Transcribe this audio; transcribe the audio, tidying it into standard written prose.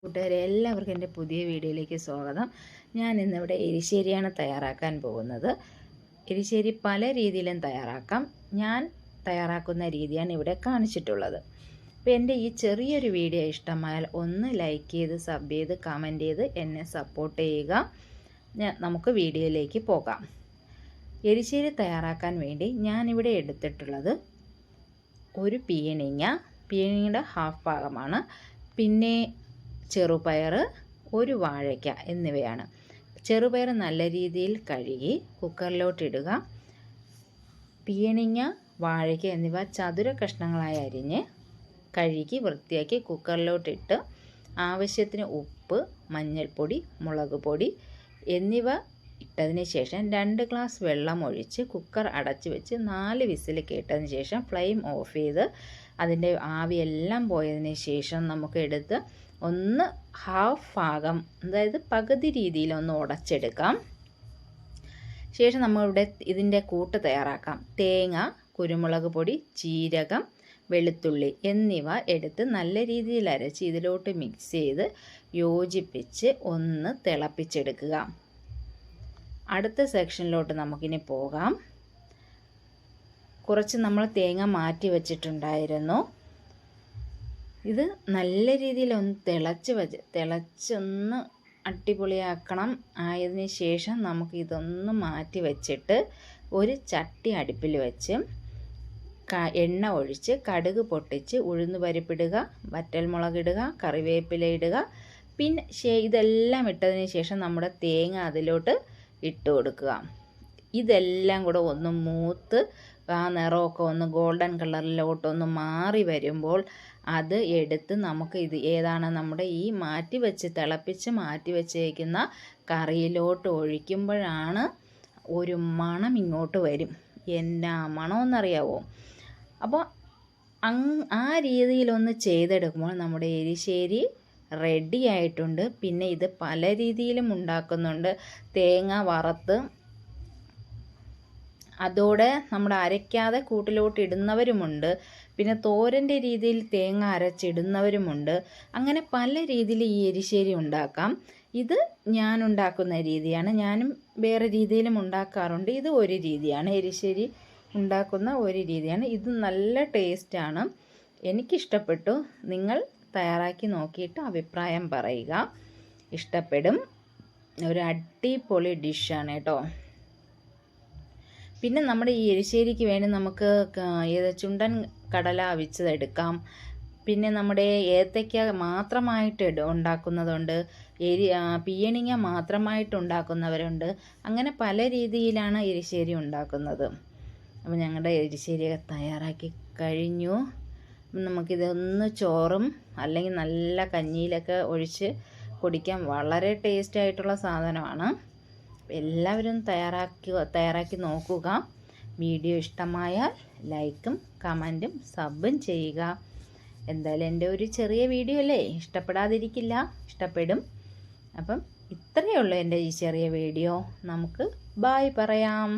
കൂട്ടുകാരെ എല്ലാവർക്കും എൻ്റെ പുതിയ വീഡിയോയിലേക്ക് സ്വാഗതം. ഞാൻ ഇന്നിവിടെ എരിശ്ശേരിയാണ് തയ്യാറാക്കാൻ പോകുന്നത്. എരിശ്ശേരി പല രീതിയിലും തയ്യാറാക്കാം. ഞാൻ തയ്യാറാക്കുന്ന രീതിയാണ് ഇവിടെ കാണിച്ചിട്ടുള്ളത്. അപ്പോൾ എൻ്റെ ഈ ചെറിയൊരു വീഡിയോ ഇഷ്ടമായാൽ ഒന്ന് ലൈക്ക് ചെയ്ത് സബ് ചെയ്ത് കമൻറ്റ് ചെയ്ത് എന്നെ സപ്പോർട്ട് ചെയ്യുക. നമുക്ക് വീഡിയോയിലേക്ക് പോകാം. എരിശ്ശേരി തയ്യാറാക്കാൻ വേണ്ടി ഞാനിവിടെ എടുത്തിട്ടുള്ളത് ഒരു പീയണിയുടെ ഹാഫ് ഭാഗമാണ്, പിന്നെ ചെറുപയർ, ഒരു വാഴയ്ക്ക എന്നിവയാണ്. ചെറുപയർ നല്ല രീതിയിൽ കഴുകി കുക്കറിലോട്ടിടുക. പീയണിങ്ങ, വാഴയ്ക്ക എന്നിവ ചതുര കഷ്ണങ്ങളായി അരിഞ്ഞ് കഴുകി വൃത്തിയാക്കി കുക്കറിലോട്ടിട്ട് ആവശ്യത്തിന് ഉപ്പ്, മഞ്ഞൾപ്പൊടി, മുളക് പൊടി എന്നിവ ഇട്ടതിന് ശേഷം 2 ഗ്ലാസ് വെള്ളം ഒഴിച്ച് കുക്കർ അടച്ച് വെച്ച് 4 വിസിൽ കേട്ടതിന് ശേഷം ഫ്ലെയിം ഓഫ് ചെയ്ത് അതിൻ്റെ ആവിയെല്ലാം പോയതിന് ശേഷം നമുക്ക് എടുത്ത് ഒന്ന് ഹാഫ് ഭാഗം, അതായത് പകുതി രീതിയിൽ ഒന്ന് ഉടച്ചെടുക്കാം. ശേഷം നമ്മളിവിടെ ഇതിൻ്റെ കൂട്ട് തയ്യാറാക്കാം. തേങ്ങ, കുരുമുളക് പൊടി, ജീരകം, വെളുത്തുള്ളി എന്നിവ എടുത്ത് നല്ല രീതിയിൽ അരച്ച് ഇതിലോട്ട് മിക്സ് ചെയ്ത് യോജിപ്പിച്ച് ഒന്ന് തിളപ്പിച്ചെടുക്കുക. അടുത്ത സെക്ഷനിലോട്ട് നമുക്കിനി പോകാം. കുറച്ച് നമ്മൾ തേങ്ങ മാറ്റി വച്ചിട്ടുണ്ടായിരുന്നു. ഇത് നല്ല രീതിയിൽ ഒന്ന് തിളച്ചൊന്ന് അടിപൊളിയാക്കണം. ആയതിനു ശേഷം നമുക്ക് ഇതൊന്ന് മാറ്റി വെച്ചിട്ട് ഒരു ചട്ടി അടുപ്പിൽ വെച്ച് എണ്ണ ഒഴിച്ച് കടുക് പൊട്ടിച്ച് ഉഴുന്ന് പരിപ്പിടുക, വറ്റൽമുളകിടുക, കറിവേപ്പില ഇടുക. പിന്നെ ഇതെല്ലാം ഇട്ടതിന് ശേഷം നമ്മുടെ തേങ്ങ അതിലോട്ട് ഇട്ട് കൊടുക്കുക. ഇതെല്ലാം കൂടെ ഒന്ന് മൂത്ത് ആ നിറമൊക്കെ ഒന്ന് ഗോൾഡൻ കളറിലോട്ടൊന്ന് മാറി വരുമ്പോൾ അത് എടുത്ത് നമുക്ക് ഏതാണ് നമ്മുടെ ഈ തിളപ്പിച്ച് മാറ്റി വെച്ചേക്കുന്ന കറിയിലോട്ട് ഒഴിക്കുമ്പോഴാണ് ഒരു മണം ഇങ്ങോട്ട് വരും. എന്നാ മണമെന്നറിയാവോ? അപ്പോൾ ആ രീതിയിലൊന്ന് ചെയ്തെടുക്കുമ്പോൾ നമ്മുടെ എരിശ്ശേരി റെഡി ആയിട്ടുണ്ട്. പിന്നെ ഇത് പല രീതിയിലും ഉണ്ടാക്കുന്നുണ്ട്. തേങ്ങ വറുത്ത് അതോടെ നമ്മൾ അരയ്ക്കാതെ കൂട്ടിലോട്ട് ഇടുന്നവരുമുണ്ട്. പിന്നെ തോരൻ്റെ രീതിയിൽ തേങ്ങ അരച്ചിടുന്നവരുമുണ്ട്. അങ്ങനെ പല രീതിയിൽ ഈ എരിശ്ശേരി ഉണ്ടാക്കാം. ഇത് ഞാൻ ഉണ്ടാക്കുന്ന രീതിയാണ്. ഞാനും വേറെ രീതിയിലും ഉണ്ടാക്കാറുണ്ട്. ഇത് ഒരു രീതിയാണ്, എരിശ്ശേരി ഉണ്ടാക്കുന്ന ഒരു രീതിയാണ്. ഇത് നല്ല ടേസ്റ്റാണ്, എനിക്കിഷ്ടപ്പെട്ടു. നിങ്ങൾ തയ്യാറാക്കി നോക്കിയിട്ട് അഭിപ്രായം പറയുക. ഇഷ്ടപ്പെടും. ഒരു അടിപൊളി ഡിഷാണ് കേട്ടോ. പിന്നെ നമ്മുടെ ഈ എരിശ്ശേരിക്ക് വേണ്ടി നമുക്ക് ചുണ്ടൻ കടല അവിച്ചതെടുക്കാം. പിന്നെ നമ്മുടെ ഏത്തയ്ക്ക മാത്രമായിട്ട് ഉണ്ടാക്കുന്നതുണ്ട്, പീയണിങ്ങ മാത്രമായിട്ട് ഉണ്ടാക്കുന്നവരുണ്ട്. അങ്ങനെ പല രീതിയിലാണ് എരിശ്ശേരി ഉണ്ടാക്കുന്നത്. അപ്പോൾ ഞങ്ങളുടെ എരിശ്ശേരിയൊക്കെ തയ്യാറാക്കി കഴിഞ്ഞു. നമുക്കിതൊന്ന് ചോറും അല്ലെങ്കിൽ നല്ല കഞ്ഞിയിലൊക്കെ ഒഴിച്ച് കുടിക്കാൻ വളരെ ടേസ്റ്റ് ആയിട്ടുള്ള സാധനമാണ്. എല്ലാവരും തയ്യാറാക്കി നോക്കുക. വീഡിയോ ഇഷ്ടമായാൽ ലൈക്കും കമൻറ്റും സബും ചെയ്യുക. എന്തായാലും എൻ്റെ ഒരു ചെറിയ വീഡിയോ അല്ലേ, ഇഷ്ടപ്പെടാതിരിക്കില്ല, ഇഷ്ടപ്പെടും. അപ്പം ഇത്രയേ ഉള്ളൂ എൻ്റെ ഈ ചെറിയ വീഡിയോ. നമുക്ക് ബായ് പറയാം.